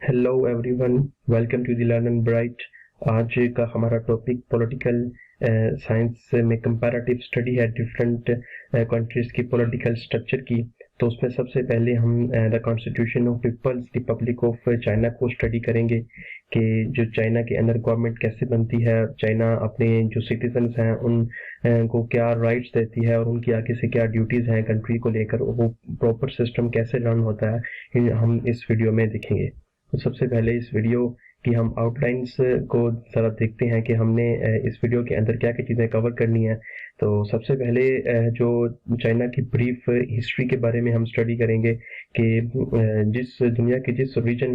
Hello everyone, welcome to the learn and bright. आज का हमारा टॉपिक पॉलिटिकल साइंस में कंपैरेटिव स्टडी है डिफरेंट कंट्रीज की पॉलिटिकल स्ट्रक्चर की। तो उसमें सबसे पहले हम the constitution of people's republic of China को स्टडी करेंगे कि जो चाइना के अंदर गवर्नमेंट कैसे बनती है, चाइना अपने जो सिटीजन्स हैं उन को क्या राइट्स देती है और उनकी आगे से क्या ड्यूटीज़ हैं कंट्री को लेकर, वो प्रॉपर सिस्टम कैसे रन होता है हम इस वीडियो में देखेंगे। तो सबसे पहले इस वीडियो की हम आउटलाइंस को ज़रा देखते हैं कि हमने इस वीडियो के अंदर क्या क्या चीज़ें कवर करनी है। तो सबसे पहले जो चाइना की ब्रीफ हिस्ट्री के बारे में हम स्टडी करेंगे कि जिस दुनिया के जिस रीजन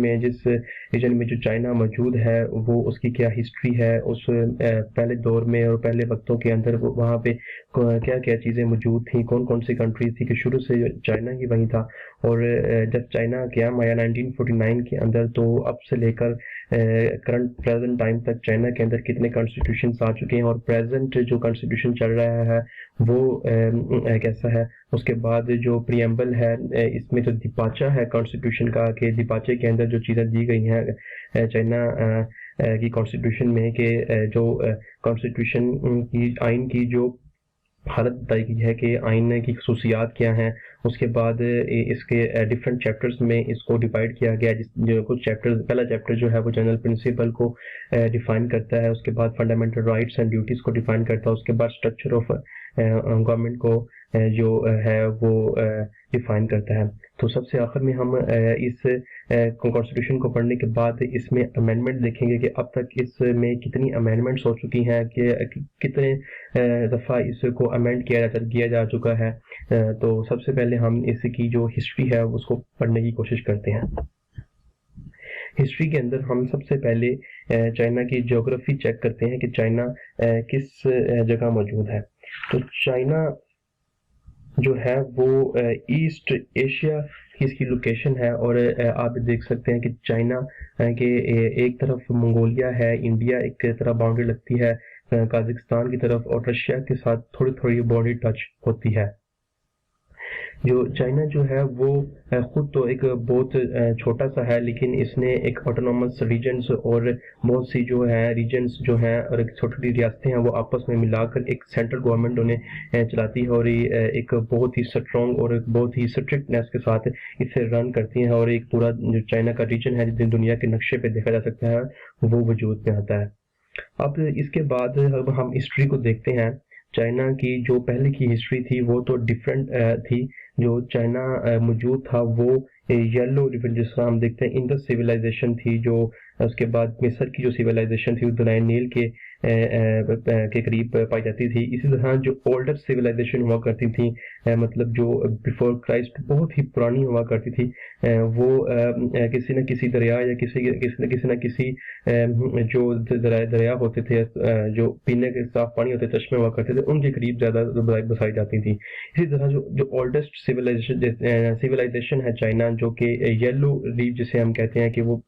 में जो चाइना मौजूद है वो उसकी क्या हिस्ट्री है, उस पहले दौर में और पहले वक्तों के अंदर वहाँ पे क्या क्या चीज़ें मौजूद थी, कौन कौन सी कंट्रीज थी कि शुरू से चाइना ही वहीं था। और जब चाइना क्याम आया 1949 के अंदर, तो अब से लेकर करंट प्रेजेंट टाइम तक चाइना के अंदर कितने कॉन्स्टिट्यूशन आ चुके हैं और प्रेजेंट जो कॉन्स्टिट्यूशन चल रहा है वो कैसा है। उसके बाद जो प्रियम्बल है, इसमें जो दिपाचा है कॉन्स्टिट्यूशन का, कि दिपाचे के अंदर जो चीज़ें दी गई हैं चाइना की कॉन्स्टिट्यूशन में, कि जो कॉन्स्टिट्यूशन की आइन की जो हालत बताई गई है कि आइन की खसूसियात क्या हैं। उसके बाद इसके डिफरेंट चैप्टर्स में इसको डिवाइड किया गया, जो कुछ चैप्टर, पहला चैप्टर जो है वो जनरल प्रिंसिपल को डिफाइन करता है, उसके बाद फंडामेंटल राइट्स एंड ड्यूटीज़ को डिफाइन करता है, उसके बाद स्ट्रक्चर ऑफ गवर्नमेंट को जो है वो डिफाइन करता है। तो सबसे आखिर में हम इस कॉन्स्टिट्यूशन को पढ़ने के बाद इसमें अमेंडमेंट देखेंगे कि अब तक इसमें कितनी अमेंडमेंट्स हो चुकी हैं, कि कितने दफ़ा इसको अमेंड किया जा चुका है। तो सबसे पहले हम इसकी जो हिस्ट्री है उसको पढ़ने की कोशिश करते हैं। हिस्ट्री के अंदर हम सबसे पहले चाइना की ज्योग्राफी चेक करते हैं कि चाइना किस जगह मौजूद है। तो चाइना जो है वो ईस्ट एशिया की इसकी लोकेशन है, और आप देख सकते हैं कि चाइना के एक तरफ मंगोलिया है, इंडिया एक तरफ बाउंड्री लगती है काजाकिस्तान की तरफ, और रशिया के साथ थोड़ी थोड़ी बाउंड्री टच होती है। जो चाइना जो है वो खुद तो एक बहुत छोटा सा है, लेकिन इसने एक ऑटोनॉमस रीजन्स और बहुत सी जो है रीजन्स जो हैं और छोटी छोटी रियासतें हैं वो आपस में मिलाकर एक सेंट्रल गवर्नमेंट उन्हें चलाती है, और ये एक बहुत ही स्ट्रॉन्ग और बहुत ही स्ट्रिक्टनेस के साथ इसे रन करती हैं, और एक पूरा जो चाइना का रीजन है जिस दुनिया के नक्शे पे देखा जा सकता है वो वजूद में आता है। अब इसके बाद अब हम हिस्ट्री को देखते हैं। चाइना की जो पहले की हिस्ट्री थी वो तो डिफरेंट थी। जो चाइना मौजूद था वो येलो रिवर, जिसका हम देखते हैं इंडस सिविलाइजेशन थी, जो उसके बाद मिस्र की जो सिविलाइजेशन थी वो दरियाए नील के करीब पाई जाती थी। इसी तरह जो ओल्डर सिविलाइजेशन हुआ करती थी, मतलब जो बिफोर क्राइस्ट बहुत ही पुरानी हुआ करती थी, वो किसी न किसी दरिया या किसी न किसी जो दरिया होते थे, जो पीने के साफ पानी होते चश्मे हुआ करते थे, उनके करीब ज्यादा बसाई जाती थी। इसी तरह जो ओल्डेस्ट सिविलाइजेशन है चाइना, जो कि येलो रीफ जिसे हम कहते हैं, कि वो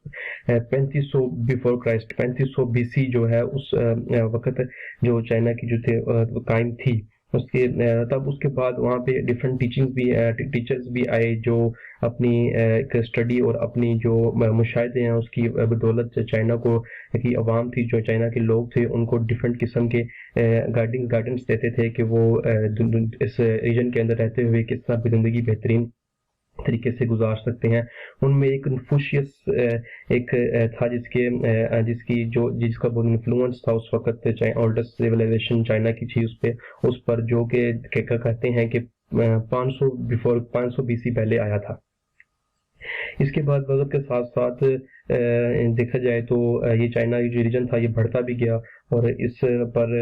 3500 बिफोर क्राइस्ट 3500 बीसी जो है उस वक्त जो चाइना की जो थे कायम थी। तब उसके बाद वहाँ पे डिफरेंट टीचर्स भी आए, जो अपनी एक स्टडी और अपनी जो मुशाहिदे हैं उसकी बदौलत चाइना को की आवाम थी, जो चाइना के लोग थे, उनको डिफरेंट किस्म के गाइडेंस देते थे कि वो इस रीजन के अंदर रहते हुए किस तरह की ज़िंदगी बेहतरीन तरीके से गुजार सकते हैं। उनमें एक कन्फ्यूशियस एक था जिसका बहुत इन्फ्लुएंस था उस वक्त ओल्डेस्ट सिविलाइजेशन चाइना की थी उस पर जो कि कहते हैं कि 500 बीसी पहले आया था। इसके बाद वक्त के साथ साथ देखा जाए तो ये चाइना जो रीजन था ये बढ़ता भी गया, और इस पर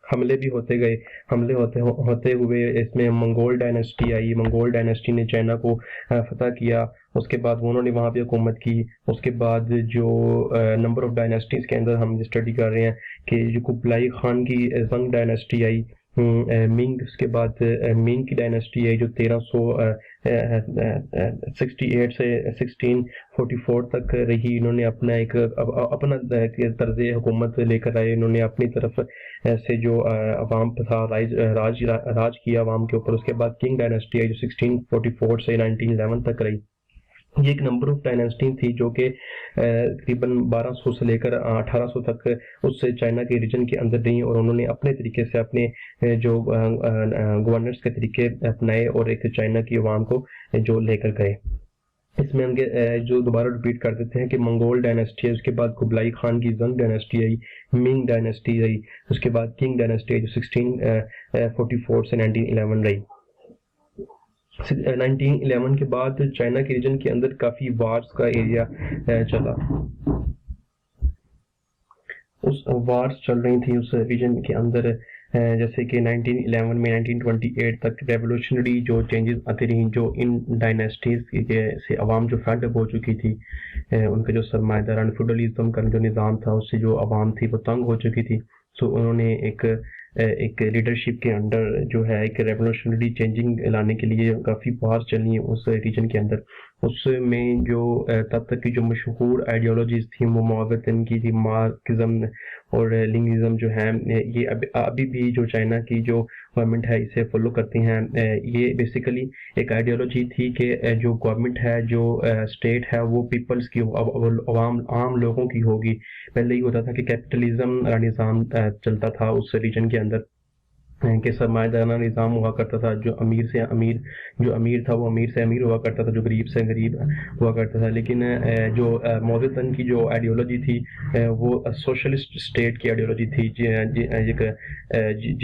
हमले भी होते गए। हमले होते हुए इसमें मंगोल डायनेस्टी आई। मंगोल डायनेस्टी ने चाइना को फतह किया। उसके बाद उन्होंने वहाँ पे हुकूमत की। उसके बाद जो नंबर ऑफ डायनेस्टीज के अंदर हम स्टडी कर रहे हैं कि जो कुबलाई खान की जंग डायनेस्टी आई, मिंग, उसके बाद मिंग की डायनेस्टी आई जो 1368 से 1644 तक रही। इन्होंने अपना तर्ज हुकूमत लेकर आए। इन्होंने अपनी तरफ से जो अवाम था राज किया अवाम के ऊपर। उसके बाद किंग डायनेस्टी आई जो 1644 से 1911 तक रही। ये एक नंबर ऑफ डायनेस्टी थी जो कि तकरीबन 1200 से लेकर 1800 तक उस चाइना के रीजन के अंदर रही और उन्होंने अपने तरीके से अपने जो गवर्नर्स के तरीके अपनाए और एक चाइना की आवाम को जो लेकर गए। इसमें उनके जो दोबारा रिपीट कर देते हैं कि मंगोल डायनेस्टी है, उसके बाद कुबलाई खान की जंग डायनेस्टी आई, मिंग डायनेस्टी आई, उसके बाद किंग डायनेस्टी आई जो 1644 से 1911 रही। 1911 के बाद चाइना के रीजन के अंदर काफी वार्स का एरिया चला। उस वार्स चल रही थी उस रीजन के अंदर, जैसे कि 1911 में 1928 तक रेवोल्यूशनरी जो चेंजेस आती रही, जो इन डायनेस्टीज से अवाम जो फेड अप हो चुकी थी, उनका जो सरमाएदारान फ्यूडलिज्म का जो निज़ाम था उससे जो अवाम थी वो तंग हो चुकी थी। सो उन्होंने एक लीडरशिप के अंडर जो है एक रेवोल्यूशनरी चेंजिंग लाने के लिए काफ़ी वार चली उस रीजन के अंदर। उसमें जो तब तक की जो मशहूर आइडियोलॉजीज थी वो मुआवतन की थी, मार्क्सिज्म और लेनिनिज्म जो है ये अभी भी जो चाइना की जो गवर्नमेंट है इसे फॉलो करती हैं। ये बेसिकली एक आइडियोलॉजी थी कि जो गवर्नमेंट है, जो स्टेट है वो पीपल्स की, आम लोगों की होगी। पहले ही होता था कि कैपिटलिज्म का निज़ाम चलता था उस रीजन के अंदर, कि सरमाएदाराना निज़ाम हुआ करता था। जो अमीर था वो अमीर से अमीर हुआ करता था, जो गरीब से गरीब हुआ करता था। लेकिन जो मौजूदन की जो आइडियोलॉजी थी वो सोशलिस्ट स्टेट की आइडियोलॉजी थी,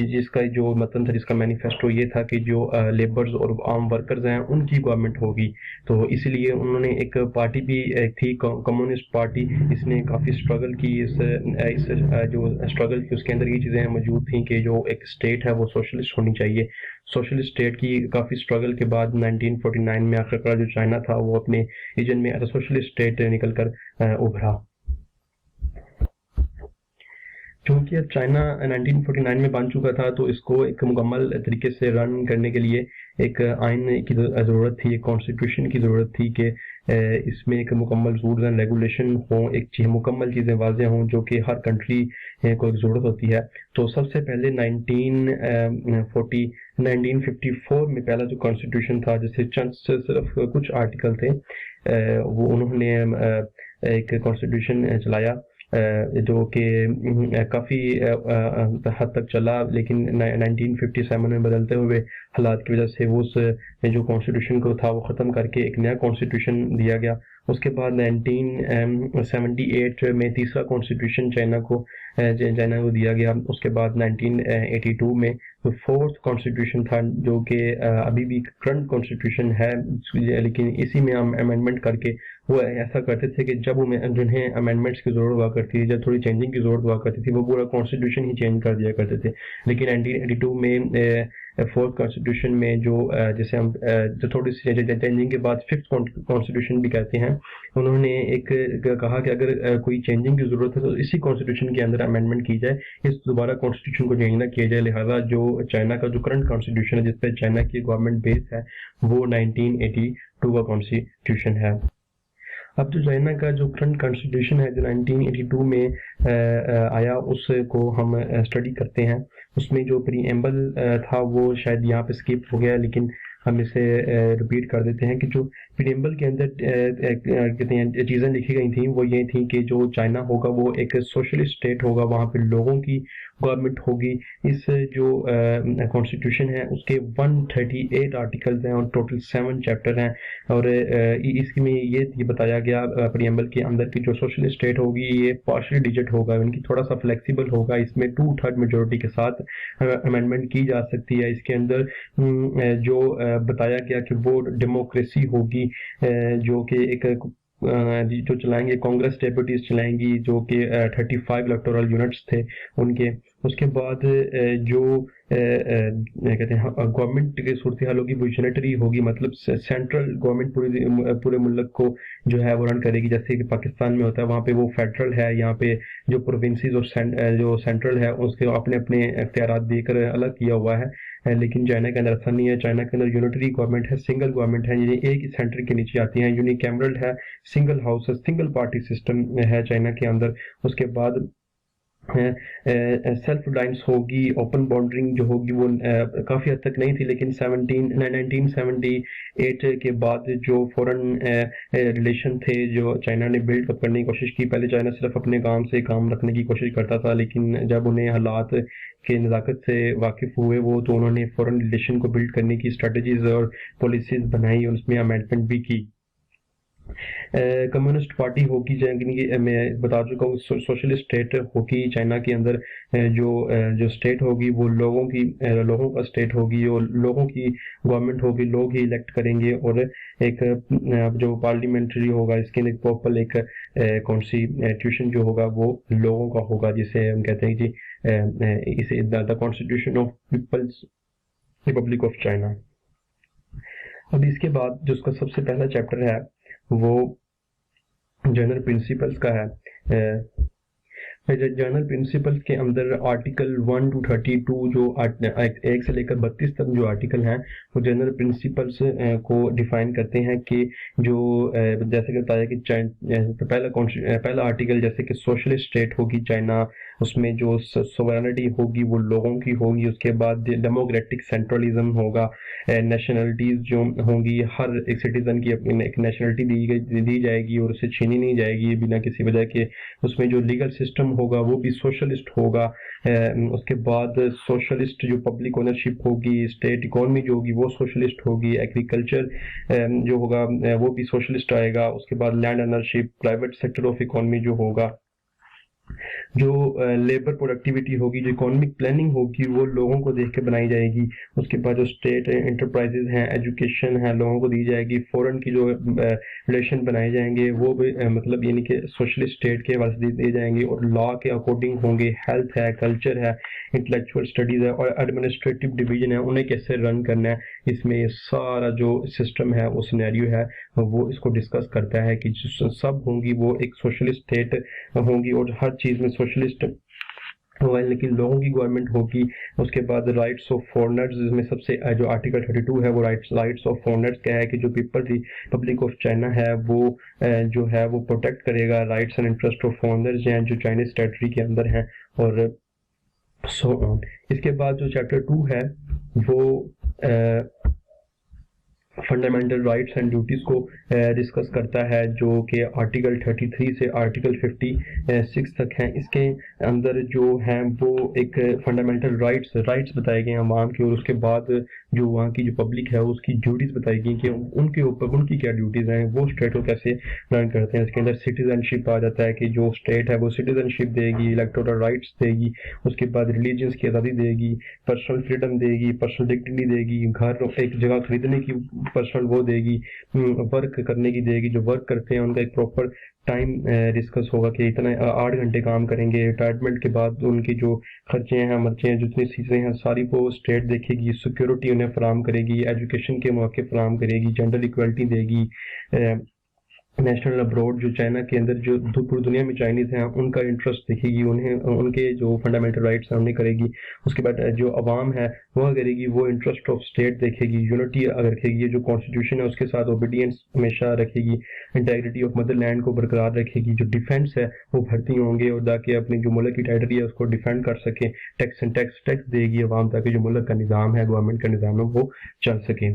जिसका जो मतन था, जिसका मैनिफेस्टो ये था कि जो लेबर्स और आम वर्कर्स हैं उनकी गवर्नमेंट होगी। तो इसलिए उन्होंने एक पार्टी भी थी, कम्युनिस्ट पार्टी, इसने काफ़ी स्ट्रगल की। इस जो स्ट्रगल की उसके अंदर ये चीज़ें मौजूद थी कि जो एक स्टेट है वो सोशलिस्ट होनी चाहिए। सोशलिस्ट स्टेट की काफ़ी स्ट्रगल के बाद 1949 में आखिरकार जो चाइना था वो अपने रीजन में एज सोशलिस्ट स्टेट निकल कर उभरा। क्योंकि अब चाइना 1949 में बन चुका था तो इसको एक मुकम्मल तरीके से रन करने के लिए एक आइन की ज़रूरत थी, एक कॉन्स्टिट्यूशन की ज़रूरत थी कि इसमें एक मुकम्मल रूल्स एंड रेगुलेशन हों, एक मुकम्मल चीज़ें वाज़ेह हों जो कि हर कंट्री को एक ज़रूरत होती है। तो सबसे पहले 1954 में पहला जो कॉन्स्टिट्यूशन था, जिससे चंद सिर्फ कुछ आर्टिकल थे, वो उन्होंने एक कॉन्स्टिट्यूशन चलाया जो कि काफ़ी हद तक चला, लेकिन 1957 में बदलते हुए हालात की वजह से वो उस जो कॉन्स्टिट्यूशन को था वो ख़त्म करके एक नया कॉन्स्टिट्यूशन दिया गया। उसके बाद 1978 में तीसरा कॉन्स्टिट्यूशन चाइना को दिया गया। उसके बाद 1982 में जो फोर्थ कॉन्स्टिट्यूशन था, जो कि अभी भी करंट कॉन्स्टिट्यूशन है, लेकिन इसी में हम अमेंडमेंट करके वो ऐसा करते थे कि जब जिन्हें अमेंडमेंट्स की ज़रूरत हुआ करती थी, जब थोड़ी चेंजिंग की ज़रूरत हुआ करती थी, वो पूरा कॉन्स्टिट्यूशन ही चेंज कर दिया करते थे। लेकिन 1982 में फोर्थ कॉन्स्टिट्यूशन में जो जैसे हम जो थोड़ी सी चेंजिंग के बाद फिफ्थ कॉन्स्टिट्यूशन भी कहते हैं, उन्होंने एक कहा कि अगर कोई चेंजिंग की ज़रूरत है तो इसी कॉन्स्टिट्यूशन के अंदर अमेंडमेंट की जाए, इस दोबारा कॉन्स्टिट्यूशन को चेंज ना किया जाए। लिहाजा जो चाइना का जो करंट कॉन्स्टिट्यूशन है, जिसपे चाइना की गवर्नमेंट बेस है, वो 1982 का कॉन्स्टिट्यूशन है। अब जो चाइना का जो करंट कॉन्स्टिट्यूशन है जो 1982 में आया, उसको हम स्टडी करते हैं। उसमें जो प्रीएम्बल था वो शायद यहाँ पे स्किप हो गया, लेकिन हम इसे रिपीट कर देते हैं कि जो प्रीएम्बल के अंदर कहते हैं चीज़ें लिखी गई थी वो ये थी कि जो चाइना होगा वो एक सोशलिस्ट स्टेट होगा, वहाँ पे लोगों की गवर्नमेंट होगी। इस जो कॉन्स्टिट्यूशन है उसके 138 आर्टिकल्स हैं और टोटल 7 चैप्टर हैं, और इसमें ये बताया गया प्रीएम्बल के अंदर की जो सोशलिस्ट स्टेट होगी ये पार्शियल डिजिट होगा, इनकी थोड़ा सा फ्लेक्सिबल होगा, इसमें 2/3 मेजोरिटी के साथ अमेंडमेंट की जा सकती है। इसके अंदर जो बताया गया कि वो डेमोक्रेसी होगी, जो कि एक जो चलाएंगे कांग्रेस डेप्यूटीज चलाएंगी, जो कि 35 इलेक्टोरल यूनिट्स थे उनके। उसके बाद जो कहते हैं गवर्नमेंट की सूरत हाल होगी वो यूनिटरी होगी, मतलब सेंट्रल गवर्नमेंट पूरे मुल्क को जो है वो रन करेगी, जैसे कि पाकिस्तान में होता है, वहाँ पे वो फेडरल है, यहाँ पे जो प्रोविंसेस और जो सेंट्रल है उसके अपने अपने इख्तियारात देकर अलग किया हुआ है। लेकिन चाइना के अंदर ऐसा नहीं है। चाइना के अंदर यूनिटरी गवर्नमेंट है, सिंगल गवर्नमेंट है, यानी एक ही सेंटर के नीचे आती है, यूनिकैमरल है, सिंगल हाउस है, सिंगल पार्टी सिस्टम है चाइना के अंदर। उसके बाद सेल्फ रिलायंस होगी, ओपन बॉर्डरिंग जो होगी वो काफ़ी हद तक नहीं थी, लेकिन 1978 के बाद जो फॉरेन रिलेशन थे जो चाइना ने बिल्ड अप करने की कोशिश की। पहले चाइना सिर्फ अपने काम से काम रखने की कोशिश करता था, लेकिन जब उन्हें हालात के नज़ाकत से वाकिफ हुए वो, तो उन्होंने फॉरेन रिलेशन को बिल्ड करने की स्ट्रेटजीज और पॉलिसीज बनाई और उसमें अमेंडमेंट भी की। कम्युनिस्ट पार्टी होगी, मैं बता चुका हूँ, सोशलिस्ट स्टेट होगी चाइना के अंदर। जो स्टेट होगी वो लोगों का स्टेट होगी और लोगों की गवर्नमेंट होगी, लोग ही इलेक्ट करेंगे। और एक जो पार्लियामेंट्री होगा, इसके अंदर प्रॉपर एक कॉन्स्टिट्यूशन जो होगा वो लोगों का होगा, जिसे हम कहते हैं कि इसे the constitution of people's republic of China. अब इसके बाद जो उसका सबसे पहला चैप्टर है वो जनरल प्रिंसिपल्स का है। जनरल प्रिंसिपल्स के अंदर आर्टिकल 1 to 32 जो 1 से लेकर 32 तक जो आर्टिकल हैं वो जनरल प्रिंसिपल्स को डिफाइन करते हैं कि जो जैसे कि बताया कि पहला आर्टिकल जैसे कि सोशलिस्ट स्टेट होगी चाइना, उसमें जो सोवरेनिटी होगी वो लोगों की होगी। उसके बाद डेमोक्रेटिक सेंट्रलिज्म होगा, नेशनलिटीज जो होंगी, हर एक सिटीजन की अपनी एक नेशनलिटी दी जाएगी और उसे छीनी नहीं जाएगी बिना किसी वजह के। उसमें जो लीगल सिस्टम होगा वो भी सोशलिस्ट होगा। उसके बाद सोशलिस्ट जो पब्लिक ओनरशिप होगी, स्टेट इकोनॉमी जो होगी वो सोशलिस्ट होगी, एग्रीकल्चर जो होगा वो भी सोशलिस्ट आएगा। उसके बाद land ownership, private sector of economy जो होगा, जो लेबर प्रोडक्टिविटी होगी, जो इकोनॉमिक प्लानिंग होगी वो लोगों को देख के बनाई जाएगी। उसके बाद जो स्टेट इंटरप्राइजेज हैं, एजुकेशन है, लोगों को दी जाएगी। फॉरेन की जो रिलेशन बनाए जाएंगे वो भी मतलब यानी कि सोशलिस्ट स्टेट के हवाले से दिए जाएंगे और लॉ के अकॉर्डिंग होंगे। हेल्थ है, कल्चर है, इंटेलेक्चुअल स्टडीज है और एडमिनिस्ट्रेटिव डिवीजन है, उन्हें कैसे रन करना है, इसमें ये सारा जो सिस्टम है वो सिनेरियो है वो इसको डिस्कस करता है कि जो सब होंगी वो एक सोशलिस्ट स्टेट होंगी और हर चीज में सोशलिस्ट होगा, लेकिन लोगों की गवर्नमेंट होगी। उसके बाद राइट्स ऑफ फॉरेनर्स, जिसमें सबसे जो आर्टिकल 32 है वो राइट्स ऑफ फॉरेनर्स क्या है कि जो पीपल रिपब्लिक ऑफ चाइना है वो जो है वो प्रोटेक्ट करेगा rights and interest of foreigners हैं जो चाइनीज टेरिटरी के अंदर हैं और सो ऑन। इसके बाद जो चैप्टर 2 है वो फंडामेंटल राइट्स एंड ड्यूटीज को डिस्कस करता है, जो कि आर्टिकल 33 से आर्टिकल 56 तक हैं। इसके अंदर जो हैं वो एक फंडामेंटल राइट्स बताए गए हैं वहाँ के, और उसके बाद जो वहाँ की जो पब्लिक है उसकी ड्यूटीज बताई गई कि उनके ऊपर उनकी क्या ड्यूटीज हैं, वो स्टेट को कैसे रन करते हैं। इसके अंदर सिटीजनशिप आ जाता है कि जो स्टेट है वो सिटीजनशिप देगी, इलेक्टोरल राइट्स देगी, उसके बाद रिलीजियंस की आज़ादी देगी, पर्सनल फ्रीडम देगी, पर्सनल डिग्निटी देगी, घर एक जगह खरीदने की पर्सनल वो देगी, वर्क करने की देगी, जो वर्क करते हैं उनका एक प्रॉपर टाइम डिस्कस होगा कि इतना 8 घंटे काम करेंगे। रिटायरमेंट के बाद उनकी जो खर्चे हैं मर्चे हैं जितनी चीज़ें हैं सारी वो स्टेट देखेगी, सिक्योरिटी उन्हें फराम करेगी, एजुकेशन के मौके फराम करेगी, जेंडर इक्वलिटी देगी। नेशनल अब्रॉड जो चाइना के अंदर जो पूरी दुनिया में चाइनीज हैं उनका इंटरेस्ट देखेगी, उन्हें उनके जो फंडामेंटल राइट्स हैं उन्हें करेगी। उसके बाद जो अवाम है वह करेगी, वो इंटरेस्ट ऑफ स्टेट देखेगी, यूनिटी रखेगी, जो कॉन्स्टिट्यूशन है उसके साथ ओबीडियंस हमेशा रखेगी, इंटेग्रिटी ऑफ मदरलैंड को बरकरार रखेगी, जो डिफेंस है वो भर्ती होंगे और ताकि अपनी जो मुल्क की टेरिटरी है उसको डिफेंड कर सके। टैक्स देगी अवाम ताकि जो मुल्क का निज़ाम है, गवर्नमेंट का निज़ाम है वो चल सके।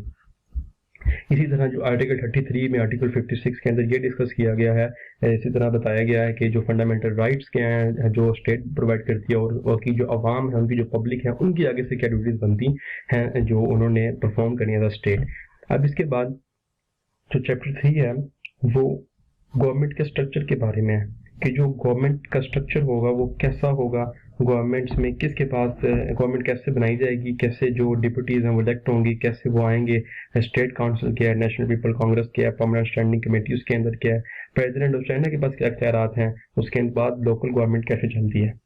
इसी तरह जो आर्टिकल 33 में आर्टिकल 56 के अंदर ये डिस्कस किया गया है, इसी तरह बताया गया है कि जो फंडामेंटल राइट्स क्या हैं जो स्टेट प्रोवाइड करती है और की जो अवाम है, उनकी जो पब्लिक है, उनकी आगे से क्या ड्यूटीज बनती हैं जो उन्होंने परफॉर्म करनी है स्टेट। अब इसके बाद जो चैप्टर 3 है वो गवर्नमेंट के स्ट्रक्चर के बारे में है कि जो गवर्नमेंट का स्ट्रक्चर होगा वो कैसा होगा, गवर्नमेंट्स में किसके पास गवर्नमेंट कैसे बनाई जाएगी, कैसे जो डिप्यूटीज हैं वो इलेक्ट होंगी, कैसे वो आएंगे, स्टेट काउंसिल क्या है, नेशनल पीपल कांग्रेस क्या है, परमानेंट स्टैंडिंग कमेटी उसके अंदर क्या है, प्रेसिडेंट ऑफ चाइना के पास क्या इख्तियारात हैं, उसके बाद लोकल गवर्नमेंट कैसे चलती है।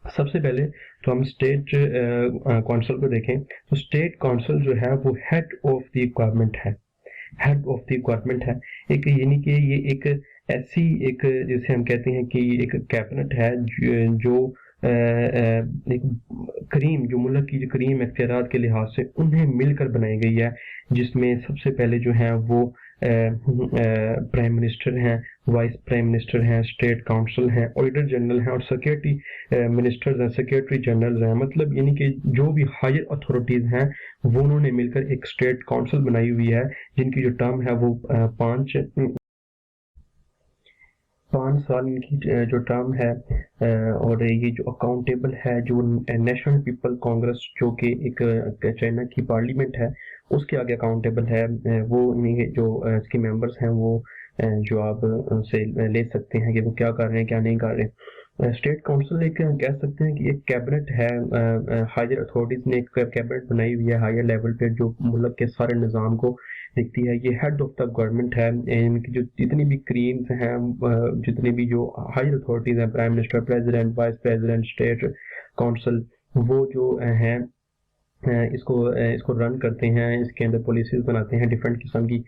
सबसे पहले तो हम स्टेट काउंसिल को देखें तो स्टेट काउंसिल जो है वो हेड ऑफ द गवर्नमेंट है, हेड ऑफ द गवर्नमेंट है। एक यानी कि ये एक ऐसी एक जैसे हम कहते हैं कि एक कैबिनेट है जो एक करीम जो मुल्क की जो करीम इख्तियारात के लिहाज से उन्हें मिलकर बनाई गई है, जिसमें सबसे पहले जो है वो प्राइम मिनिस्टर हैं, वाइस प्राइम मिनिस्टर हैं, स्टेट काउंसिल हैं, ऑडिटर जनरल हैं और सिक्योरिटी मिनिस्टर्स हैं, सेक्रेटरी जनरल हैं। मतलब यानी कि जो भी हायर अथॉरिटीज हैं वो उन्होंने मिलकर एक स्टेट काउंसिल बनाई हुई है, जिनकी जो टर्म है वो 5 साल इनकी जो टर्म है। और ये जो अकाउंटेबल है, जो नेशनल पीपल कांग्रेस जो कि एक चाइना की पार्लियामेंट है उसके आगे अकाउंटेबल है। वो इन्हीं जो इसके मेंबर्स हैं वो जवाब से ले सकते हैं कि वो क्या कर रहे हैं क्या नहीं कर रहे। स्टेट काउंसिल एक कह सकते हैं कि एक कैबिनेट है। हायर अथॉरिटीज ने एक कैबिनेट बनाई हुई है हायर लेवल पे, जो मुल्क के सारे निज़ाम को देखती है। ये हेड ऑफ द गवर्नमेंट है। इनकी जो जितनी भी क्रीम्स हैं, जितनी भी जो हायर अथॉरिटीज हैं, prime minister, president, vice president, state council, वो जो हैं इसको रन करते हैं। इसके अंदर पॉलिसीज बनाते हैं डिफरेंट किस्म की।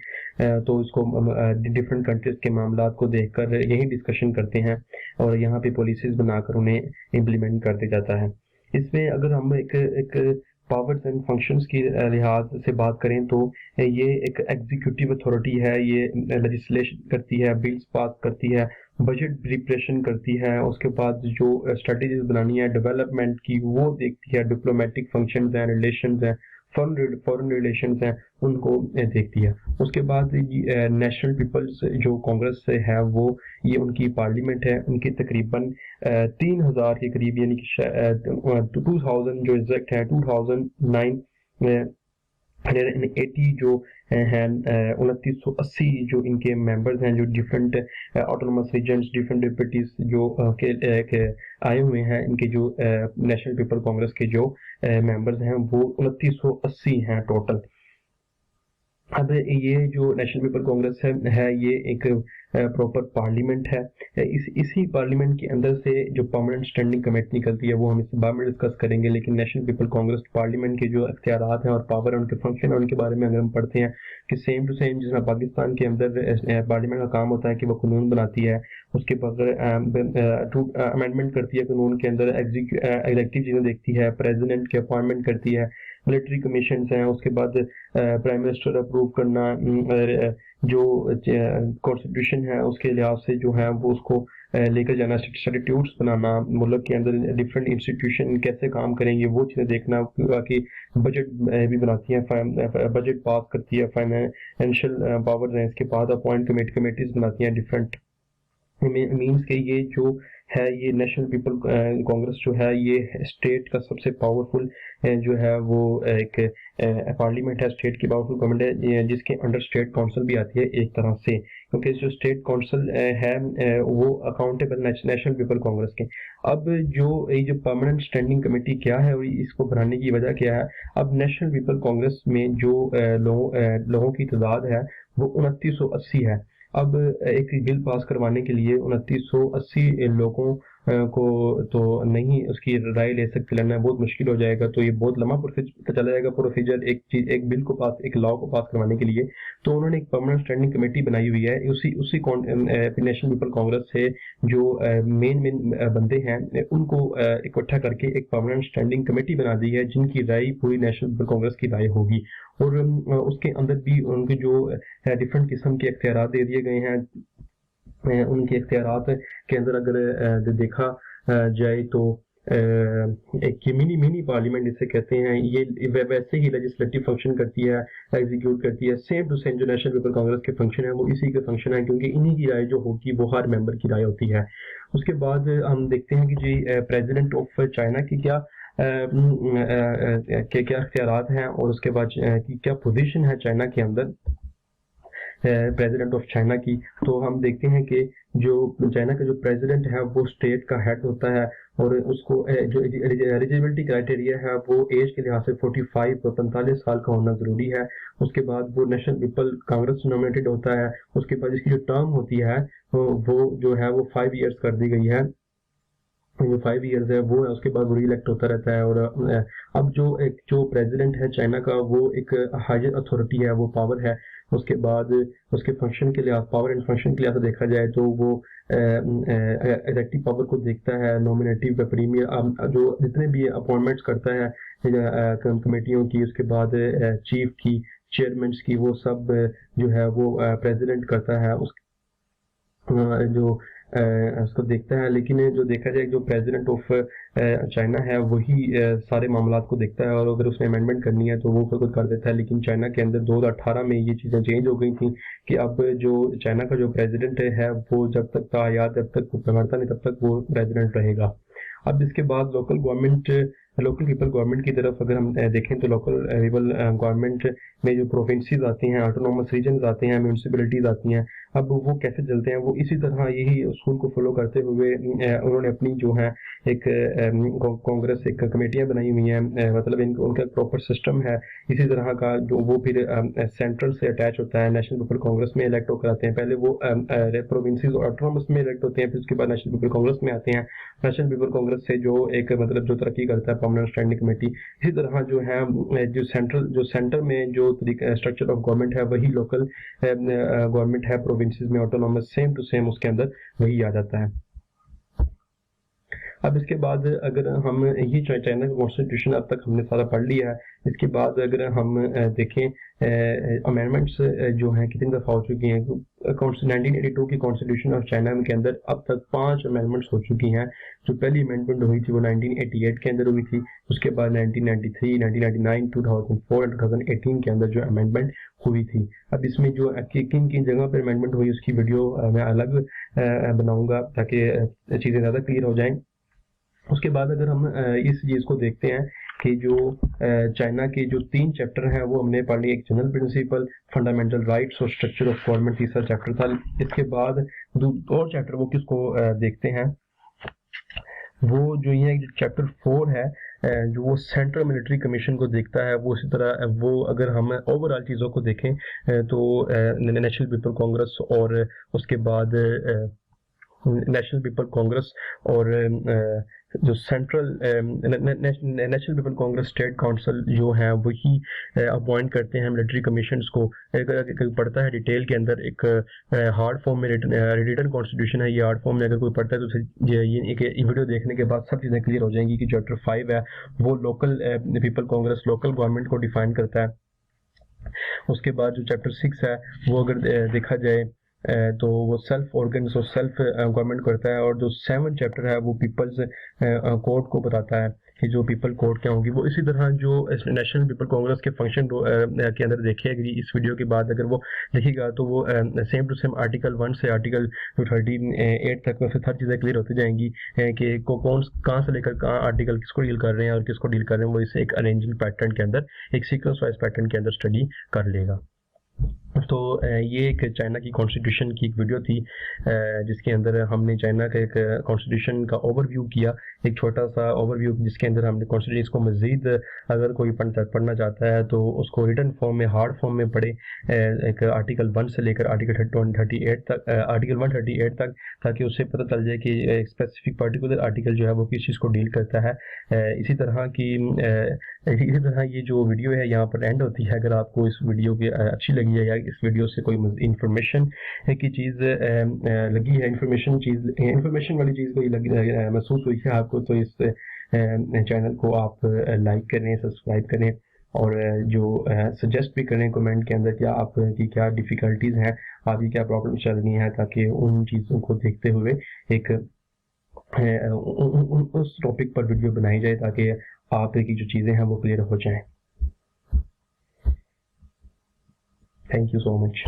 तो इसको डिफरेंट कंट्रीज के मामला को देखकर यही डिस्कशन करते हैं और यहाँ पे पॉलिसीज बनाकर उन्हें इम्प्लीमेंट कर दिया जाता है। इसमें अगर हम एक पावर्स एंड फंक्शंस की लिहाज से बात करें तो ये एक एग्जीक्यूटिव अथॉरिटी है। ये लेजिस्लेशन करती है, बिल्स पास करती है, बजट प्रिपरेशन करती है, उसके बाद जो स्ट्रेटेजीज बनानी है डेवलपमेंट की वो देखती है, डिप्लोमेटिक फंक्शंस हैं, रिलेशंस हैं, फॉरेन रिलेशंस हैं, उनको देखती है। उसके बाद नेशनल पीपल्स जो कांग्रेस से है वो ये उनकी पार्लियामेंट है। उनकी तकरीबन 3000 के करीब यानी कि 2000 जो एग्जैक्ट है 2009 180 जो हैं 2980 जो इनके मेंबर्स हैं, जो डिफरेंट ऑटोनोमस रीजन्स, डिफरेंट डिप्यूटीज जो के आए हुए हैं। इनके जो नेशनल पीपल कांग्रेस के जो मेंबर्स हैं वो 2980 हैं टोटल। अब ये जो नेशनल पीपल कांग्रेस है ये एक प्रॉपर पार्लियामेंट है। इसी पार्लियामेंट के अंदर से जो परमानेंट स्टैंडिंग कमेटी निकलती है वो हम इस बाद में डिस्कस करेंगे। लेकिन नेशनल पीपल कांग्रेस पार्लियामेंट के जो अख्तियारात हैं और पावर है, उनके फंक्शन है, उनके बारे में अगर हम पढ़ते हैं कि सेम टू सेम जिस पाकिस्तान के अंदर पार्लियामेंट का काम होता है कि वो कानून बनाती है, उसके बगैर अमेंडमेंट करती है कानून के अंदर, एग्जीक्यूटिव चीजें देखती है, प्रेसिडेंट की अपॉइंटमेंट करती है, मिलिट्री कमीशन हैं, उसके बाद प्राइम मिनिस्टर अप्रूव करना, जो कॉन्स्टिट्यूशन है उसके लिहाज से जो है वो उसको लेकर जाना, स्टैट्यूट्स बनाना, मुल्क के अंदर डिफरेंट इंस्टीट्यूशन कैसे काम करेंगे वो चीज़ें देखना, कि बजट भी बनाती है, बजट पास करती है, फाइनेंशियल पावर्स हैं, इसके बाद अपॉइंट कमेटीज बनाती हैं डिफरेंट। मीन्स के ये जो है ये नेशनल पीपल कांग्रेस जो है ये स्टेट का सबसे पावरफुल जो है वो एक पार्लियामेंट है, स्टेट की पावरफुल गवर्नमेंट है, जिसके अंडर स्टेट काउंसिल भी आती है एक तरह से, क्योंकि जो स्टेट काउंसिल है वो अकाउंटेबल नेशनल पीपल कांग्रेस के। अब ये जो परमानेंट स्टैंडिंग कमेटी क्या है और इसको बनाने की वजह क्या है। अब नेशनल पीपल कांग्रेस में जो लोगों की तादाद है वो 2980 है। अब एक बिल पास करवाने के लिए 2980 लोगों को तो नहीं उसकी राय ले सकते, लेना बहुत मुश्किल हो जाएगा। तो ये बहुत लंबा प्रोसीजर चला जाएगा प्रोसीजर एक बिल को पास, एक लॉ को पास करवाने के लिए। तो उन्होंने एक परमानेंट स्टैंडिंग कमेटी बनाई हुई है। उसी नेशनल पीपल कांग्रेस से जो मेन बंदे हैं उनको इकट्ठा करके एक परमानेंट स्टैंडिंग कमेटी बना दी है, जिनकी राय पूरी नेशनल पीपल कांग्रेस की राय होगी। और उसके अंदर भी उनके जो डिफरेंट किस्म के इख्तियारात दे दिए गए हैं। उनके इख्तियारात के अंदर अगर देखा जाए तो एक मिनी पार्लियामेंट इसे कहते हैं। ये वैसे ही लेजिस्लेटिव फंक्शन करती है, एग्जीक्यूट करती है, सेम टू सेम जो नेशनल पीपल कांग्रेस के फंक्शन है वो इसी के फंक्शन है, क्योंकि इन्हीं की राय जो होगी वो हर मेंबर की राय होती है। उसके बाद हम देखते हैं कि जी प्रेसिडेंट ऑफ चाइना की क्या इख्तियारात हैं और उसके बाद की क्या पोजीशन है चाइना के अंदर प्रेसिडेंट ऑफ चाइना की। तो हम देखते हैं कि जो चाइना का जो प्रेसिडेंट है वो स्टेट का हेड होता है और उसको जो एलिजिबिलिटी क्राइटेरिया है वो एज के लिहाज से 45 साल का होना जरूरी है। उसके बाद वो नेशनल पीपल कांग्रेस नॉमिनेटेड होता है। उसके बाद इसकी जो टर्म होती है वो जो है वो 5 इयर्स कर दी गई है। जो 5 इयर्स है वो है, उसके बाद वो रीइलेक्ट होता रहता है। और अब जो प्रेसिडेंट है चाइना का वो एक हायर अथॉरिटी है, वो पावर है। उसके बाद उसके फंक्शन के लिहाज, पावर एंड फंक्शन के लिहाज से देखा जाए तो वो एग्जेक्टिव पावर को देखता है, नॉमिनेटिव प्रीमियर जो जितने भी अपॉइंटमेंट्स करता है कमेटियों की, उसके बाद चीफ की, चेयरमैन्स की, वो सब जो है वो प्रेसिडेंट करता है, उस जो उसको देखता है। लेकिन जो देखा जाए, जो प्रेसिडेंट ऑफ चाइना है वही सारे मामलात को देखता है, और अगर उसने अमेंडमेंट करनी है तो वो खुद कर देता है। लेकिन चाइना के अंदर 2018 में ये चीज़ें चेंज हो गई थी कि अब जो चाइना का जो प्रेसिडेंट है वो जब तक था या जब तक वो मरता नहीं तब तक वो प्रेसिडेंट रहेगा। अब इसके बाद लोकल पीपल गवर्नमेंट की तरफ अगर हम देखें तो लोकल पीपल गवर्नमेंट में जो प्रोविंसेस आती हैं, ऑटोनोमस रीजन्स आते हैं, म्यूनसिपैलिटीज आती हैं, अब वो कैसे चलते हैं, वो इसी तरह यही उसूल को फॉलो करते हुए उन्होंने अपनी जो है एक कांग्रेस, एक कमेटियां बनाई हुई हैं, मतलब उनका प्रॉपर सिस्टम है। इसी तरह का जो वो फिर सेंट्रल से अटैच होता है, नेशनल पीपल कांग्रेस में इलेक्ट होकर आते हैं। पहले वो प्रोविंसेस और ऑटोनोमस में इलेक्ट होते हैं, फिर उसके बाद नेशनल पीपल कांग्रेस में आते हैं। नेशनल पीपल कांग्रेस से जो एक मतलब जो तरक्की करता है परमानेंट स्टैंडिंग कमेटी। इसी तरह जो है जो सेंटर में जो स्ट्रक्चर ऑफ गवर्नमेंट है वही लोकल गवर्नमेंट है प्रोविंसेस में, ऑटोनॉमस सेम टू सेम उसके अंदर वही आ जाता है। अब इसके बाद अगर हम ये चाइना का कॉन्स्टिट्यूशन अब तक हमने सारा पढ़ लिया है, इसके बाद अगर हम देखें अमेंडमेंट्स जो हैं कितनी दफ़ा हो चुकी हैं। 1982 की कॉन्स्टिट्यूशन ऑफ चाइना के अंदर अब तक 5 अमेंडमेंट्स हो चुकी हैं। जो पहली अमेंडमेंट हुई थी वो 1988 के अंदर हुई थी, उसके बाद 1993, 1999, 2004 और 2018 के अंदर जो अमेंडमेंट हुई थी। अब इसमें जो किन किन जगह पर अमेंडमेंट हुई उसकी वीडियो मैं अलग बनाऊंगा ताकि चीज़ें ज़्यादा क्लियर हो जाएं। उसके बाद अगर हम इस चीज़ को देखते हैं कि जो चाइना के जो 3 चैप्टर हैं वो हमने पढ़ लिए। एक जनरल प्रिंसिपल, फंडामेंटल राइट्स और स्ट्रक्चर ऑफ गवर्नमेंट तीसरा चैप्टर था। इसके बाद और चैप्टर वो किसको देखते हैं, वो जो ये चैप्टर 4 है जो वो सेंट्रल मिलिट्री कमीशन को देखता है। वो इसी तरह वो अगर हम ओवरऑल चीज़ों को देखें तो नेशनल पीपल कांग्रेस और उसके बाद नेशनल पीपल कांग्रेस और जो central national people Congress state council जो है वही अपॉइंट करते हैं मिलिट्री कमीशंस को। पढ़ता है डिटेल के अंदर एक हार्ड फॉर्म में रिटन कॉन्स्टिट्यूशन है। ये हार्ड फॉर्म में अगर कोई पढ़ता है तो ये वीडियो देखने के बाद सब चीज़ें क्लियर हो जाएंगी कि चैप्टर 5 है वो local people Congress local government को डिफाइन करता है। उसके बाद जो चैप्टर 6 है वो अगर देखा जाए तो वो सेल्फ ऑर्गन्स और सेल्फ गवर्नमेंट करता है। और जो 7 चैप्टर है वो पीपल्स कोर्ट को बताता है कि जो पीपल कोर्ट क्या होंगी। वो इसी तरह जो नेशनल पीपल कांग्रेस के फंक्शन के अंदर देखेगा इस वीडियो के बाद अगर वो देखेगा तो वो सेम टू सेम आर्टिकल 1 से आर्टिकल 38 तक में फिर हर चीज़ें क्लियर होती जाएंगी कि कौन कहाँ से लेकर कहाँ आर्टिकल किसको डील कर रहे हैं और किसको डील कर रहे हैं। वो इसे एक अरेंजिंग पैटर्न के अंदर, एक सीक्वेंस वाइज पैटर्न के अंदर स्टडी कर लेगा। तो ये एक चाइना की कॉन्स्टिट्यूशन की एक वीडियो थी जिसके अंदर हमने चाइना का एक कॉन्स्टिट्यूशन का ओवरव्यू किया, एक छोटा सा ओवरव्यू जिसके अंदर हमने कॉन्स्टिट्यूशन को मज़ीद अगर कोई पढ़ना चाहता है तो उसको रिटन फॉर्म में, हार्ड फॉर्म में पढ़े, एक आर्टिकल 1 से लेकर आर्टिकल 138 तक, आर्टिकल 138 तक, ताकि उससे पता चल जाए कि एक स्पेसिफिक पर्टिकुलर आर्टिकल जो है वो किस चीज़ को डील करता है। इसी तरह ये जो वीडियो है यहाँ पर एंड होती है। अगर आपको इस वीडियो की अच्छी लगी है या इस वीडियो से कोई इंफॉर्मेशन की चीज़ लगी है, इंफॉर्मेशन वाली चीज़ कोई महसूस हुई है आपको, तो इस चैनल को आप लाइक करें, सब्सक्राइब करें और जो सजेस्ट भी करें कमेंट के अंदर कि आपकी क्या डिफ़िकल्टीज़ हैं, आपकी क्या प्रॉब्लम चल रही हैं, ताकि उन चीज़ों को देखते हुए एक उस टॉपिक पर वीडियो बनाई जाए ताकि आपकी जो चीज़ें हैं वो क्लियर हो जाएं। Thank you so much.